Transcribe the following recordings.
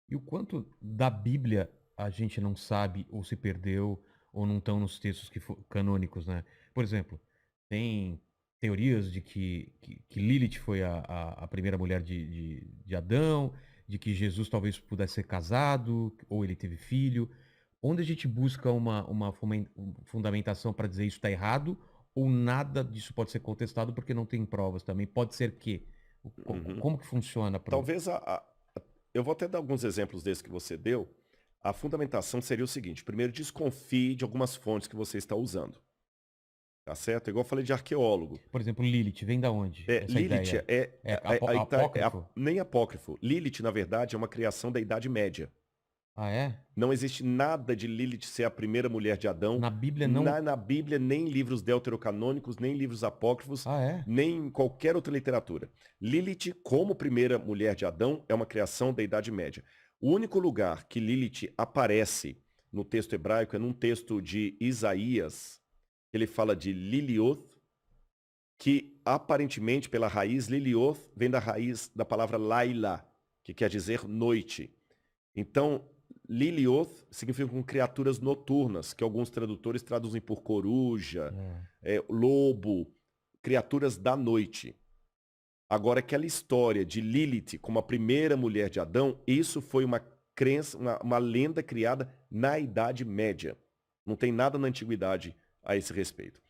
E o quanto da Bíblia a gente não sabe ou se perdeu ou não estão nos textos canônicos, né? Por exemplo, tem teorias de que Lilith foi a primeira mulher de Adão, de que Jesus talvez pudesse ser casado ou ele teve filho. Onde a gente busca uma fundamentação para dizer isso está errado ou nada disso pode ser contestado porque não tem provas também. Pode ser que. Uhum. Como que funciona pro. Talvez eu vou até dar alguns exemplos desses que você deu. A fundamentação seria o seguinte: primeiro, desconfie de algumas fontes que você está usando. Tá certo? Igual eu falei de arqueólogo. Por exemplo, Lilith, vem da onde essa Lilith ideia? É aí tá, apócrifo? nem apócrifo. Lilith, na verdade, é uma criação da Idade Média. Ah, é? Não existe nada de Lilith ser a primeira mulher de Adão, Na Bíblia não. na Bíblia, nem em livros deuterocanônicos, nem em livros apócrifos, Ah, é? nem em qualquer outra literatura. Lilith, como primeira mulher de Adão, é uma criação da Idade Média. O único lugar que Lilith aparece no texto hebraico é num texto de Isaías. Ele fala de Lilioth, que aparentemente pela raiz Lilioth vem da raiz da palavra Laila, que quer dizer noite. Então, Lilioth significa com criaturas noturnas, que alguns tradutores traduzem por coruja, É. lobo, criaturas da noite. Agora, aquela história de Lilith como a primeira mulher de Adão, isso foi uma crença, uma lenda criada na Idade Média. Não tem nada na antiguidade a esse respeito.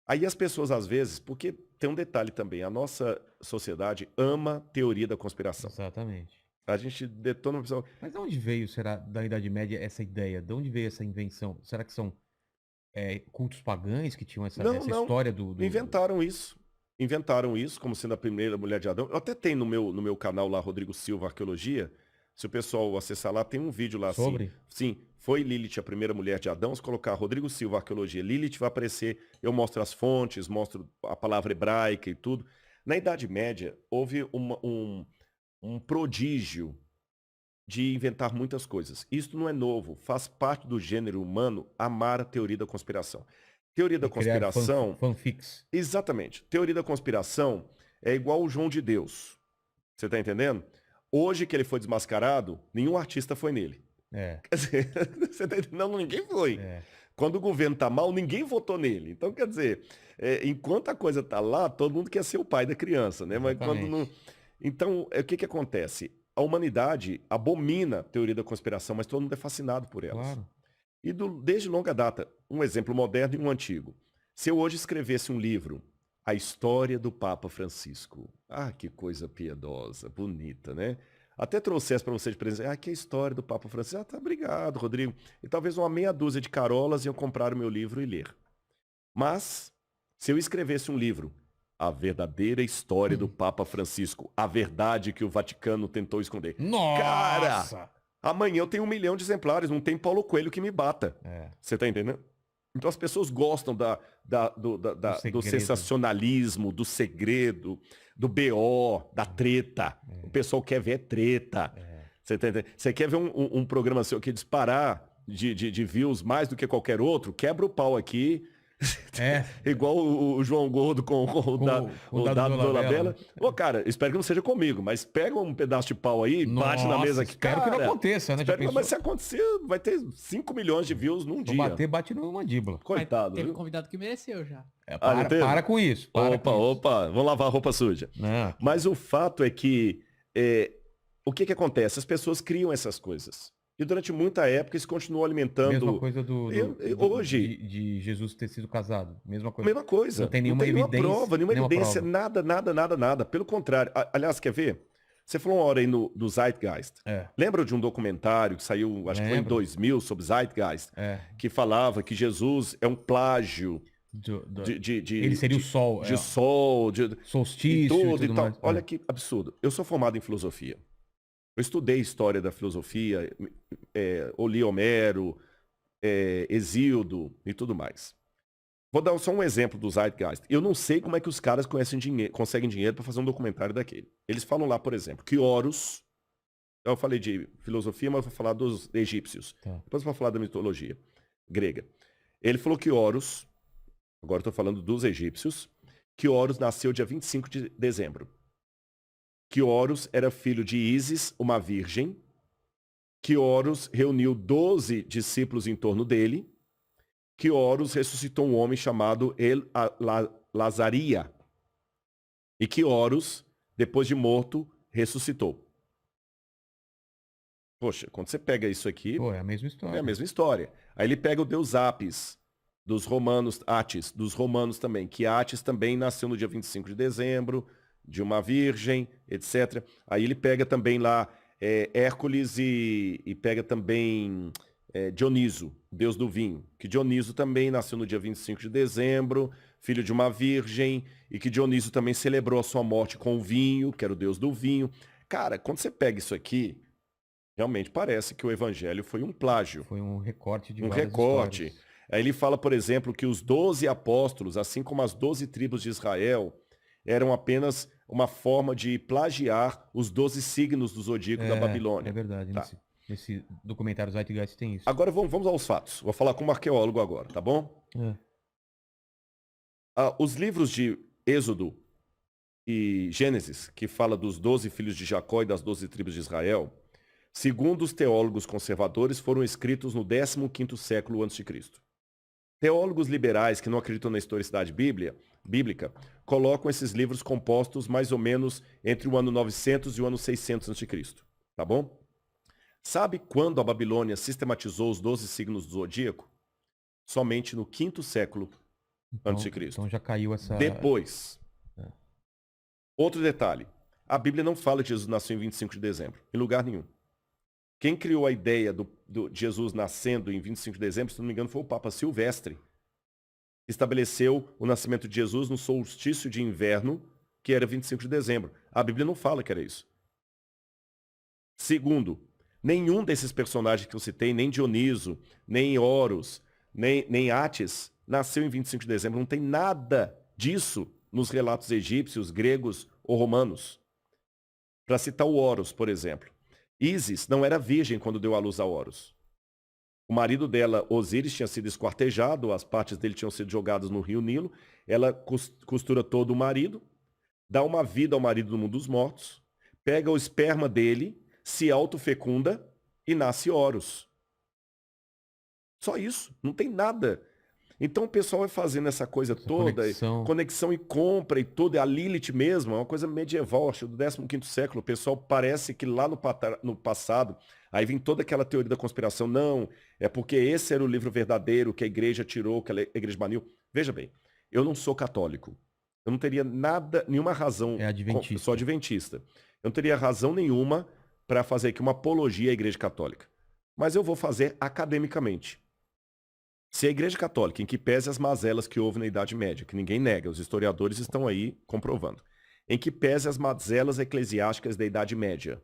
Aí as pessoas, às vezes, porque tem um detalhe também, a nossa sociedade ama teoria da conspiração. Exatamente. A gente detona uma pessoa. Mas de onde veio, será, da Idade Média, essa ideia? De onde veio essa invenção? Será que são cultos pagães que tinham Não, essa não. história Inventaram isso. Inventaram isso como sendo a primeira mulher de Adão. Eu até tenho no meu canal lá, Rodrigo Silva Arqueologia. Se o pessoal acessar lá, tem um vídeo lá assim. sobre? Sim, foi Lilith a primeira mulher de Adão. Se colocar Rodrigo Silva Arqueologia, Lilith vai aparecer. Eu mostro as fontes, mostro a palavra hebraica e tudo. Na Idade Média, houve um prodígio de inventar muitas coisas. Isso não é novo, faz parte do gênero humano amar a teoria da conspiração. Teoria da E criar conspiração, fanfics. exatamente. Teoria da conspiração é igual o João de Deus. Você está entendendo? Hoje que ele foi desmascarado, nenhum artista foi nele. É, Quer dizer, você tá entendendo? Não, ninguém foi. é, Quando o governo tá mal, ninguém votou nele. Então, quer dizer, enquanto a coisa tá lá, todo mundo quer ser o pai da criança, né? Mas quando não. exatamente. Então, o que que acontece? A humanidade abomina a teoria da conspiração, mas todo mundo é fascinado por elas. Claro. E desde longa data, um exemplo moderno e um antigo. Se eu hoje escrevesse um livro, A História do Papa Francisco. Ah, que coisa piedosa, bonita, né? Até trouxesse para você de presente. Ah, que é a história do Papa Francisco. Ah, tá, obrigado, Rodrigo. E talvez uma meia dúzia de carolas iam comprar o meu livro e ler. Mas, se eu escrevesse um livro, A Verdadeira História do Papa Francisco, a verdade que o Vaticano tentou esconder. Cara, Nossa! amanhã eu tenho 1 milhão de exemplares, não tem Paulo Coelho que me bata. É, Você tá entendendo? Então as pessoas gostam do do segredo. sensacionalismo, do segredo, do BO, da treta. O pessoal quer ver treta. É. Você tá entendendo? Você quer ver um programa seu que disparar de views mais do que qualquer outro? Quebra o pau aqui. É, Igual o João Gordo com com o o dado do dado do Dolabella, Labela. né? Ô, cara, espero que não seja comigo, mas pega um pedaço de pau aí, bate na Nossa, mesa aqui. espero que não Cara, aconteça, né? Já espero, mas pensou? se acontecer, vai ter 5 milhões de views num Se eu dia. bater, bate numa mandíbula. Mas Coitado, teve viu? convidado que mereceu já. É, Ah, já teve? para com isso, para com Opa, isso. opa, vamos lavar a roupa suja. Não, Mas o fato é que o que que acontece? As pessoas criam essas coisas. E durante muita época isso continuou mesma alimentando. coisa Hoje, de Jesus ter sido casado. Mesma coisa. mesma Não coisa. tem Não nenhuma tem nenhuma evidência. prova, nenhuma Nenhuma evidência, prova. nada, nada, nada, nada. Pelo contrário. Aliás, quer ver? Você falou uma hora aí do Zeitgeist. É, Lembra de um documentário que saiu, acho que foi em lembro. 2000, sobre Zeitgeist, É. que falava que Jesus é um plágio de, de, Ele de, seria o de, sol, de sol, e solstício e tudo e tudo tal. mais. Olha É. que absurdo. Eu sou formado em filosofia. Eu estudei história da filosofia, eu li Homero, Hesíodo e tudo mais. Vou dar só um exemplo do Zeitgeist. Eu não sei como é que os caras conseguem dinheiro para fazer um documentário daquele. Eles falam lá, por exemplo, que Horus, eu falei de filosofia, mas vou falar dos egípcios. Tá. Depois eu vou falar da mitologia grega. Ele falou que Horus, agora estou falando dos egípcios, que Horus nasceu dia 25 de dezembro. Que Horus era filho de Ísis, uma virgem, que Horus reuniu 12 discípulos em torno dele, que Horus ressuscitou um homem chamado Lazaria, e que Horus, depois de morto, ressuscitou. Poxa, quando você pega isso aqui, Pô, é a mesma história. é a mesma história. Aí ele pega o deus Apis, dos romanos, Atis, dos romanos também, que Atis também nasceu no dia 25 de dezembro, de uma virgem, etc. Aí ele pega também lá Hércules e pega também Dioniso, deus do vinho, que Dioniso também nasceu no dia 25 de dezembro, filho de uma virgem, e que Dioniso também celebrou a sua morte com o vinho, que era o deus do vinho. Cara, quando você pega isso aqui, realmente parece que o evangelho foi um plágio. Foi um recorte de Um várias recorte. histórias. Aí ele fala, por exemplo, que os 12 apóstolos, assim como as 12 tribos de Israel, eram apenas uma forma de plagiar os 12 signos do zodíaco da Babilônia. É verdade. Tá. Nesse documentário Zeitgeist tem isso. Agora vamos aos fatos. Vou falar como arqueólogo agora, tá bom? Os livros de Êxodo e Gênesis, que fala dos 12 filhos de Jacó e das 12 tribos de Israel, segundo os teólogos conservadores, foram escritos no 15º século a.C. Teólogos liberais que não acreditam na historicidade bíblica colocam esses livros compostos mais ou menos entre o ano 900 e o ano 600 a.C. Tá bom? Sabe quando a Babilônia sistematizou os 12 signos do zodíaco? Somente no 5º século a.C. Então já caiu essa... Depois. Outro detalhe. A Bíblia não fala que Jesus nasceu em 25 de dezembro, em lugar nenhum. Quem criou a ideia de Jesus nascendo em 25 de dezembro, se não me engano, foi o Papa Silvestre. Estabeleceu o nascimento de Jesus no solstício de inverno, que era 25 de dezembro. A Bíblia não fala que era isso. Segundo, nenhum desses personagens que eu citei, nem Dioniso, nem Horus, nem Atis, nasceu em 25 de dezembro. Não tem nada disso nos relatos egípcios, gregos ou romanos. Para citar o Horus, por exemplo. Ísis não era virgem quando deu à luz a Horus. O marido dela, Osíris, tinha sido esquartejado, as partes dele tinham sido jogadas no rio Nilo. Ela costura todo o marido, dá uma vida ao marido do mundo dos mortos, pega o esperma dele, se autofecunda e nasce Horus. Só isso, não tem nada. Então o pessoal vai fazendo essa coisa toda, conexão e compra e tudo. A Lilith mesmo, é uma coisa medieval, acho, do 15º século. O pessoal parece que lá no passado, aí vem toda aquela teoria da conspiração. Não, é porque esse era o livro verdadeiro que a igreja tirou, que a igreja baniu. Veja bem, eu não sou católico. Eu não teria nenhuma razão. Adventista. Sou adventista. Eu não teria razão nenhuma para fazer aqui uma apologia à igreja católica. Mas eu vou fazer academicamente. Se a Igreja Católica, em que pese as mazelas que houve na Idade Média, que ninguém nega, os historiadores estão aí comprovando, em que pese as mazelas eclesiásticas da Idade Média,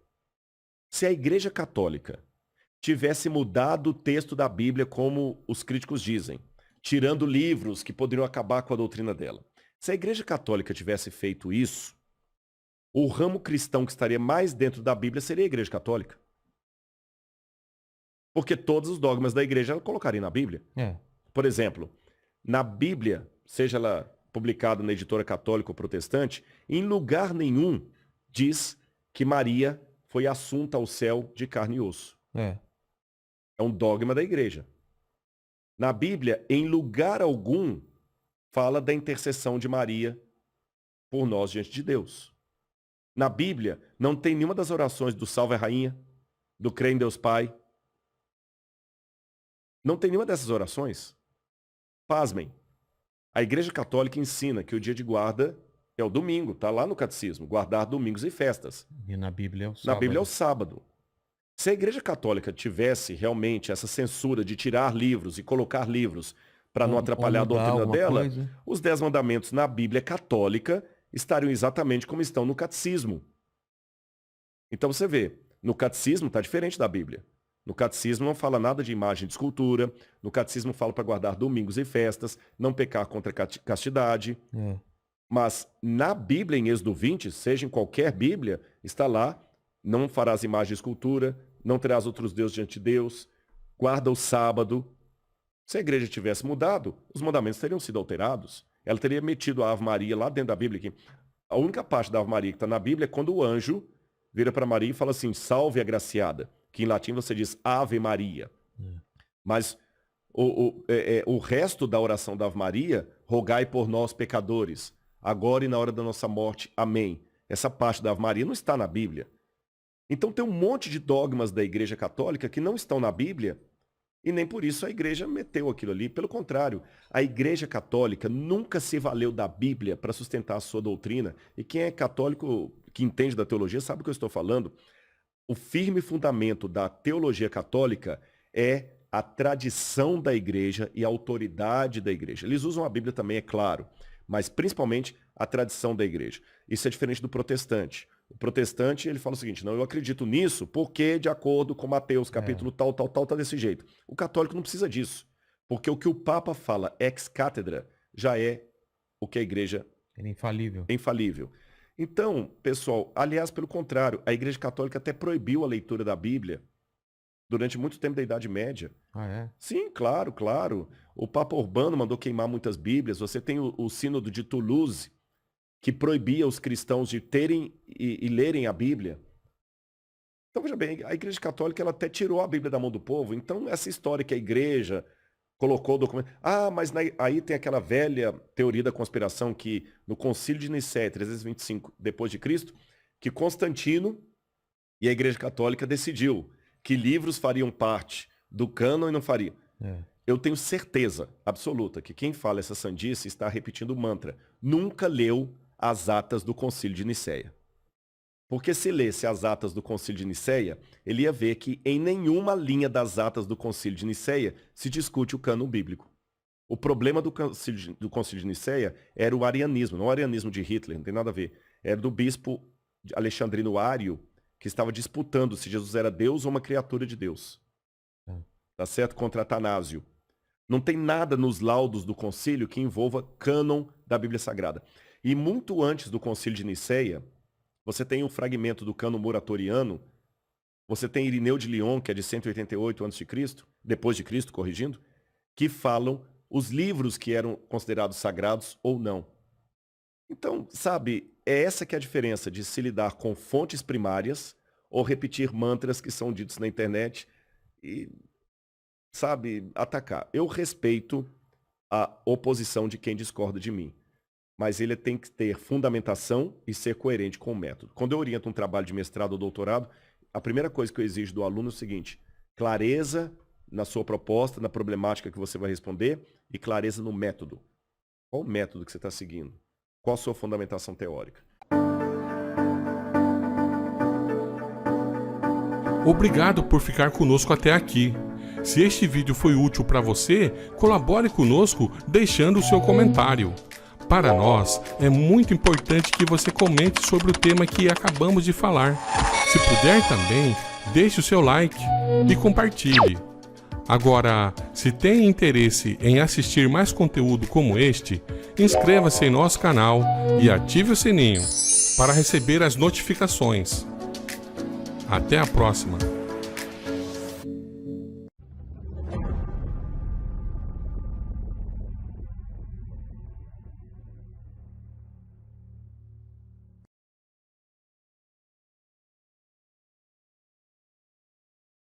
se a Igreja Católica tivesse mudado o texto da Bíblia como os críticos dizem, tirando livros que poderiam acabar com a doutrina dela, se a Igreja Católica tivesse feito isso, o ramo cristão que estaria mais dentro da Bíblia seria a Igreja Católica. Porque todos os dogmas da igreja ela colocaria na Bíblia. Por exemplo, na Bíblia, seja ela publicada na editora católica ou protestante, em lugar nenhum diz que Maria foi assunta ao céu de carne e osso. É um dogma da igreja. Na Bíblia, em lugar algum, fala da intercessão de Maria por nós diante de Deus. Na Bíblia, não tem nenhuma das orações do Salve a Rainha, do Crê em Deus Pai. Não tem nenhuma dessas orações. Pasmem. A Igreja Católica ensina que o dia de guarda é o domingo, está lá no catecismo, guardar domingos e festas. E na Bíblia é o sábado. Na Bíblia é o sábado. Se a Igreja Católica tivesse realmente essa censura de tirar livros e colocar livros para não atrapalhar a doutrina dela, os 10 mandamentos na Bíblia católica estariam exatamente como estão no catecismo. Então você vê, no catecismo está diferente da Bíblia. No catecismo não fala nada de imagem de escultura, no catecismo fala para guardar domingos e festas, não pecar contra a castidade. Mas na Bíblia, em Êxodo 20, seja em qualquer Bíblia, está lá, não farás imagem de escultura, não terás outros deuses diante de Deus, guarda o sábado. Se a igreja tivesse mudado, os mandamentos teriam sido alterados. Ela teria metido a Ave Maria lá dentro da Bíblia. Que a única parte da Ave Maria que está na Bíblia é quando o anjo vira para Maria e fala assim, salve agraciada. que em latim você diz Ave Maria. Mas o resto da oração da Ave Maria, rogai por nós pecadores, agora e na hora da nossa morte. Amém. Essa parte da Ave Maria não está na Bíblia. Então tem um monte de dogmas da Igreja Católica que não estão na Bíblia e nem por isso a Igreja meteu aquilo ali. Pelo contrário, a Igreja Católica nunca se valeu da Bíblia para sustentar a sua doutrina. E quem é católico, que entende da teologia, sabe o que eu estou falando. O firme fundamento da teologia católica é a tradição da Igreja e a autoridade da Igreja. Eles usam a Bíblia também, é claro, mas principalmente a tradição da Igreja. Isso é diferente do protestante. O protestante, ele fala o seguinte, não, eu acredito nisso porque, de acordo com Mateus, capítulo tal, tá desse jeito. O católico não precisa disso, porque o que o Papa fala ex cátedra já é o que a Igreja é infalível. Então, pessoal, aliás, pelo contrário, a Igreja Católica até proibiu a leitura da Bíblia durante muito tempo da Idade Média. Ah, é? Sim, claro. O Papa Urbano mandou queimar muitas Bíblias. Você tem o Sínodo de Toulouse, que proibia os cristãos de terem e lerem a Bíblia. Então, veja bem, a Igreja Católica ela até tirou a Bíblia da mão do povo. Então, essa história que a Igreja colocou o documento... mas aí tem aquela velha teoria da conspiração que no Concílio de Nicéia, 325 depois de Cristo, que Constantino e a Igreja Católica decidiu que livros fariam parte do cânon e não fariam. Eu tenho certeza absoluta que quem fala essa sandice está repetindo o mantra. Nunca leu as atas do Concílio de Nicéia. Porque se lesse as atas do Concílio de Nicéia, ele ia ver que em nenhuma linha das atas do Concílio de Nicéia se discute o cânon bíblico. O problema do Concílio de Nicéia era o arianismo, não o arianismo de Hitler, não tem nada a ver. Era do bispo Alexandrino Ário, que estava disputando se Jesus era Deus ou uma criatura de Deus. Tá certo? Contra Atanásio. Não tem nada nos laudos do concílio que envolva cânon da Bíblia Sagrada. E muito antes do Concílio de Nicéia, você tem um fragmento do cânon muratoriano, você tem Irineu de Lyon, que é de 188 a.C., depois de Cristo, corrigindo, que falam os livros que eram considerados sagrados ou não. Então, sabe, é essa que é a diferença de se lidar com fontes primárias ou repetir mantras que são ditos na internet e, sabe, atacar. Eu respeito a oposição de quem discorda de mim, mas ele tem que ter fundamentação e ser coerente com o método. Quando eu oriento um trabalho de mestrado ou doutorado, a primeira coisa que eu exijo do aluno é o seguinte: clareza na sua proposta, na problemática que você vai responder e clareza no método. Qual o método que você está seguindo? Qual a sua fundamentação teórica? Obrigado por ficar conosco até aqui. Se este vídeo foi útil para você, colabore conosco deixando o seu comentário. Para nós, é muito importante que você comente sobre o tema que acabamos de falar. Se puder também, deixe o seu like e compartilhe. Agora, se tem interesse em assistir mais conteúdo como este, inscreva-se em nosso canal e ative o sininho para receber as notificações. Até a próxima!